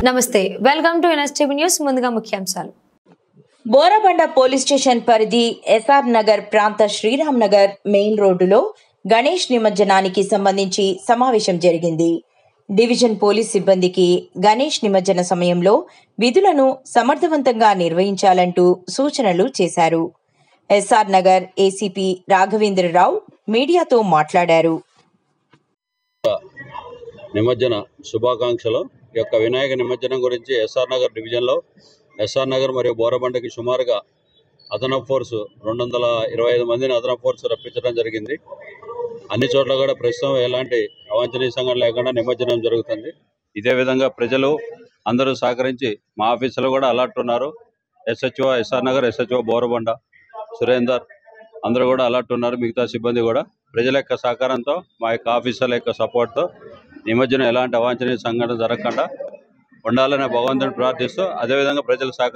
నమస్తే welcome to NSTV news ముందుగా ముఖ్యాంశాలు బోరబండ పోలీస్ స్టేషన్ పరిధి ఎస్ఆర్ నగర్ ప్రాంత శ్రీరామ్ నగర్ మెయిన్ రోడ్డులో గణేష్ నిమజ్జనానికి సంబంధించి సమావేశం జరిగింది. డివిజన్ పోలీస్ సిబ్బందికి గణేష్ నిమజ్జన సమయంలో విధులను సమర్థవంతంగా నిర్వహించాలంటూ సూచనలు చేశారు. ఎస్ఆర్ నగర్ ఏసీపీ రాఘవేంద్రరావు మీడియాతో మాట్లాడారు. నిమజ్జన శుభాకాంక్షలు. ఈ యొక్క వినాయక నిమజ్జనం గురించి ఎస్ఆర్ నగర్ డివిజన్లో ఎస్ఆర్ నగర్ మరియు బోరబండకి సుమారుగా అదనపు ఫోర్సు 225 మందిని అదనపు ఫోర్సు రప్పించడం జరిగింది. అన్ని చోట్ల కూడా ప్రస్తుతం ఎలాంటి అవాంఛనీయ సంఘటన లేకుండా నిమజ్జనం జరుగుతుంది. ఇదే విధంగా ప్రజలు అందరూ సహకరించి మా ఆఫీసులో కూడా అలర్ట్ ఉన్నారు. SHO SR Nagar, SHO Borabanda Surender అందరూ కూడా అలర్ట్ ఉన్నారు. మిగతా సిబ్బంది కూడా ప్రజల యొక్క సహకారంతో మా యొక్క ఆఫీసర్ల యొక్క సపోర్ట్తో నిమజ్జనం ఎలాంటి అవాంఛనీయ సంఘటన జరగకుండా ఉండాలనే భగవంతుని ప్రార్థిస్తూ అదేవిధంగా ప్రజల సహకారం